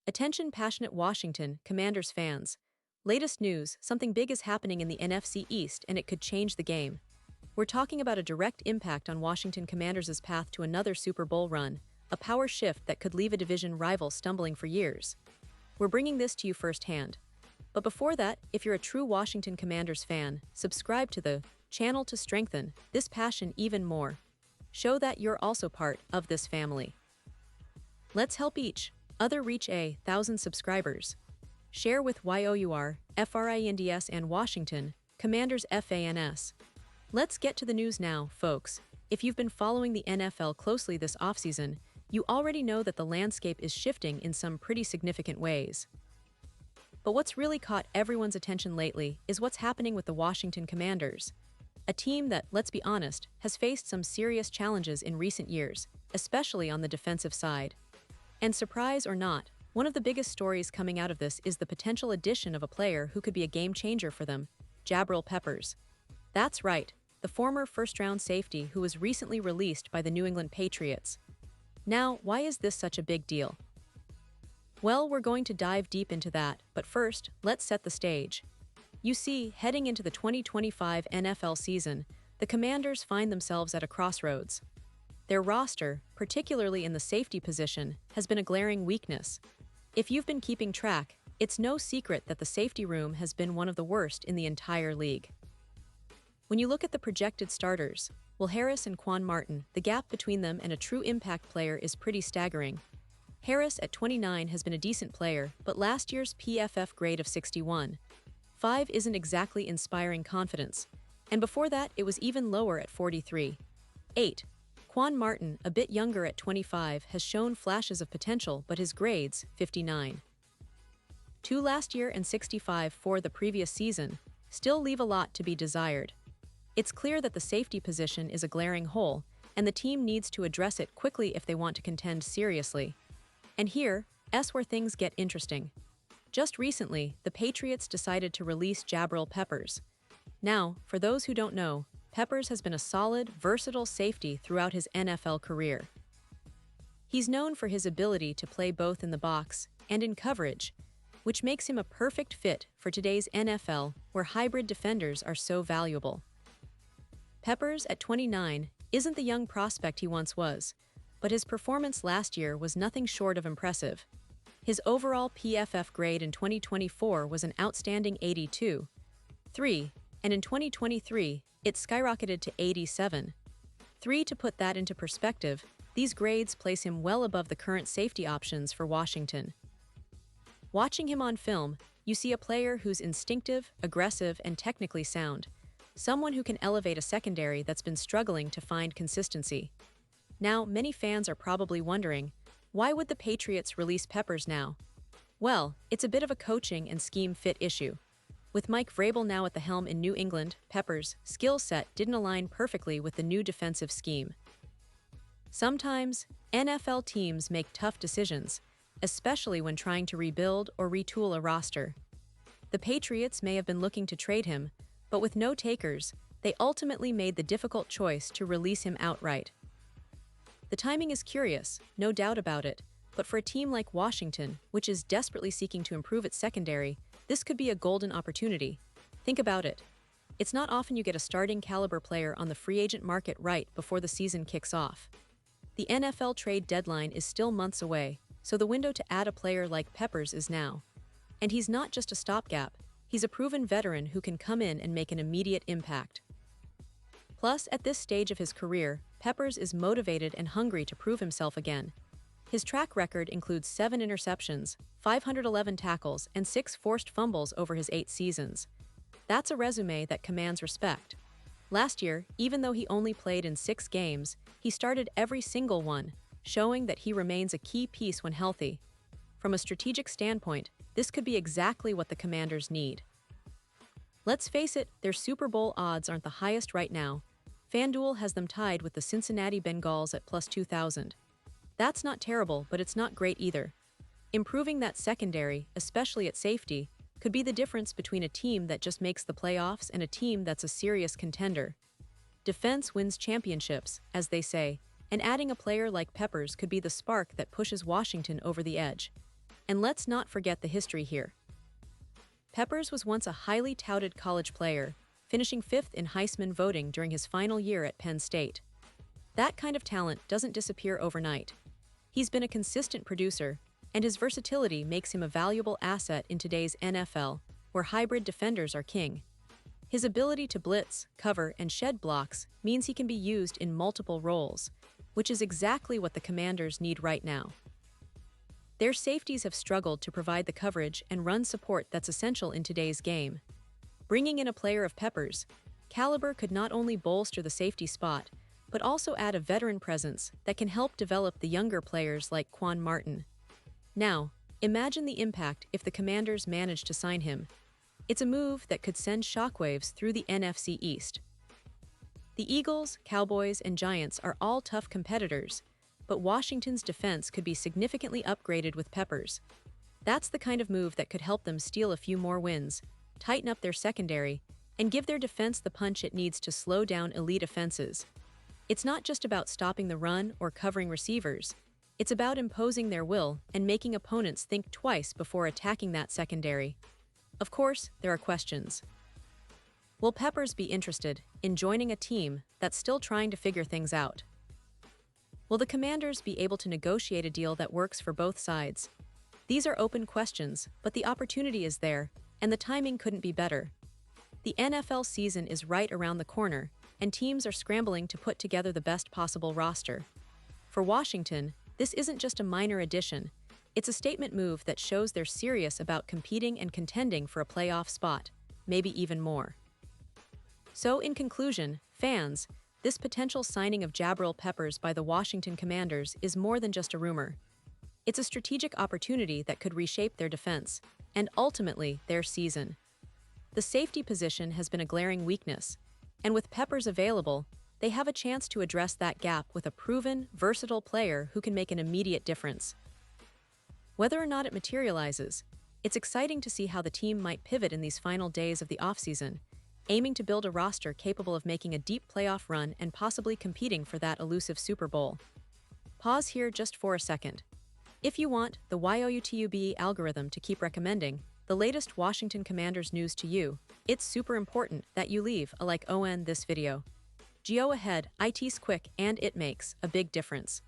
Attention passionate Washington Commanders fans. Latest news, something big is happening in the NFC East and it could change the game. We're talking about a direct impact on Washington Commanders' path to another Super Bowl run, a power shift that could leave a division rival stumbling for years. We're bringing this to you firsthand. But before that, if you're a true Washington Commanders fan, subscribe to the channel to strengthen this passion even more. Show that you're also part of this family. Let's help each other reach 1,000 subscribers. Share with YOUR, FRINDS and Washington Commanders FANS. Let's get to the news now, folks. If you've been following the NFL closely this offseason, you already know that the landscape is shifting in some pretty significant ways. But what's really caught everyone's attention lately is what's happening with the Washington Commanders, a team that, let's be honest, has faced some serious challenges in recent years, especially on the defensive side. And surprise or not, one of the biggest stories coming out of this is the potential addition of a player who could be a game-changer for them, Jabrill Peppers. That's right, the former first-round safety who was recently released by the New England Patriots. Now, why is this such a big deal? Well, we're going to dive deep into that, but first, let's set the stage. You see, heading into the 2025 NFL season, the Commanders find themselves at a crossroads. Their roster, particularly in the safety position, has been a glaring weakness. If you've been keeping track, it's no secret that the safety room has been one of the worst in the entire league. When you look at the projected starters, Will Harris and Quan Martin, the gap between them and a true impact player is pretty staggering. Harris at 29 has been a decent player, but last year's PFF grade of 61.5 isn't exactly inspiring confidence, and before that it was even lower at 43.8. Quan Martin, a bit younger at 25, has shown flashes of potential, but his grades, 59.2 last year and 65 for the previous season, still leave a lot to be desired. It's clear that the safety position is a glaring hole, and the team needs to address it quickly if they want to contend seriously. And here's where things get interesting. Just recently, the Patriots decided to release Jabrill Peppers. Now, for those who don't know, Peppers has been a solid, versatile safety throughout his NFL career. He's known for his ability to play both in the box and in coverage, which makes him a perfect fit for today's NFL, where hybrid defenders are so valuable. Peppers, at 29, isn't the young prospect he once was, but his performance last year was nothing short of impressive. His overall PFF grade in 2024 was an outstanding 82.3, and in 2023, it skyrocketed to 87.3. To put that into perspective, these grades place him well above the current safety options for Washington. Watching him on film, you see a player who's instinctive, aggressive, and technically sound, someone who can elevate a secondary that's been struggling to find consistency. Now, many fans are probably wondering, why would the Patriots release Peppers now? Well, it's a bit of a coaching and scheme fit issue. With Mike Vrabel now at the helm in New England, Peppers' skill set didn't align perfectly with the new defensive scheme. Sometimes, NFL teams make tough decisions, especially when trying to rebuild or retool a roster. The Patriots may have been looking to trade him, but with no takers, they ultimately made the difficult choice to release him outright. The timing is curious, no doubt about it, but for a team like Washington, which is desperately seeking to improve its secondary, this could be a golden opportunity. Think about it. It's not often you get a starting caliber player on the free agent market right before the season kicks off. The NFL trade deadline is still months away, so the window to add a player like Peppers is now. And he's not just a stopgap, he's a proven veteran who can come in and make an immediate impact. Plus, at this stage of his career, Peppers is motivated and hungry to prove himself again. His track record includes 7 interceptions, 511 tackles, and 6 forced fumbles over his 8 seasons. That's a resume that commands respect. Last year, even though he only played in 6 games, he started every single one, showing that he remains a key piece when healthy. From a strategic standpoint, this could be exactly what the Commanders need. Let's face it, their Super Bowl odds aren't the highest right now. FanDuel has them tied with the Cincinnati Bengals at plus 2,000. That's not terrible, but it's not great either. Improving that secondary, especially at safety, could be the difference between a team that just makes the playoffs and a team that's a serious contender. Defense wins championships, as they say, and adding a player like Peppers could be the spark that pushes Washington over the edge. And let's not forget the history here. Peppers was once a highly touted college player, finishing 5th in Heisman voting during his final year at Penn State. That kind of talent doesn't disappear overnight. He's been a consistent producer, and his versatility makes him a valuable asset in today's NFL, where hybrid defenders are king. His ability to blitz, cover, and shed blocks means he can be used in multiple roles, which is exactly what the Commanders need right now. Their safeties have struggled to provide the coverage and run support that's essential in today's game. Bringing in a player of Peppers' caliber could not only bolster the safety spot, but also add a veteran presence that can help develop the younger players like Quan Martin. Now, imagine the impact if the Commanders manage to sign him. It's a move that could send shockwaves through the NFC East. The Eagles, Cowboys, and Giants are all tough competitors, but Washington's defense could be significantly upgraded with Peppers. That's the kind of move that could help them steal a few more wins, tighten up their secondary, and give their defense the punch it needs to slow down elite offenses. It's not just about stopping the run or covering receivers. It's about imposing their will and making opponents think twice before attacking that secondary. Of course, there are questions. Will Peppers be interested in joining a team that's still trying to figure things out? Will the Commanders be able to negotiate a deal that works for both sides? These are open questions, but the opportunity is there, and the timing couldn't be better. The NFL season is right around the corner, and teams are scrambling to put together the best possible roster. For Washington, this isn't just a minor addition. It's a statement move that shows they're serious about competing and contending for a playoff spot, maybe even more. So, in conclusion, fans, this potential signing of Jabrill Peppers by the Washington Commanders is more than just a rumor. It's a strategic opportunity that could reshape their defense, and ultimately, their season. The safety position has been a glaring weakness, and with Peppers available, they have a chance to address that gap with a proven, versatile player who can make an immediate difference. Whether or not it materializes, it's exciting to see how the team might pivot in these final days of the offseason, aiming to build a roster capable of making a deep playoff run and possibly competing for that elusive Super Bowl. Pause here just for a second. If you want the YouTube algorithm to keep recommending the latest Washington Commanders news to you, it's super important that you leave a like on this video. Go ahead, it's quick and it makes a big difference.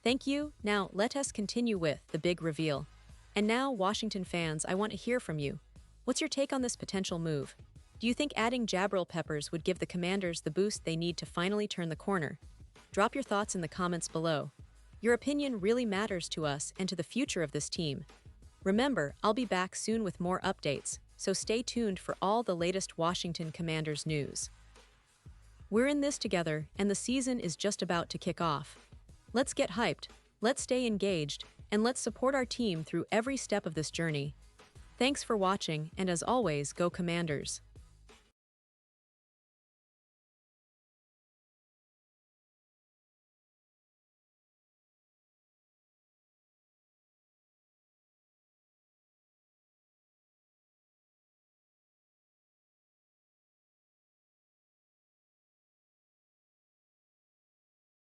Thank you. Now let us continue with the big reveal. And now, Washington fans, I want to hear from you. What's your take on this potential move? Do you think adding Jabrill Peppers would give the Commanders the boost they need to finally turn the corner? Drop your thoughts in the comments below. Your opinion really matters to us and to the future of this team. Remember, I'll be back soon with more updates, so stay tuned for all the latest Washington Commanders news. We're in this together, and the season is just about to kick off. Let's get hyped, let's stay engaged, and let's support our team through every step of this journey. Thanks for watching, and as always, go Commanders!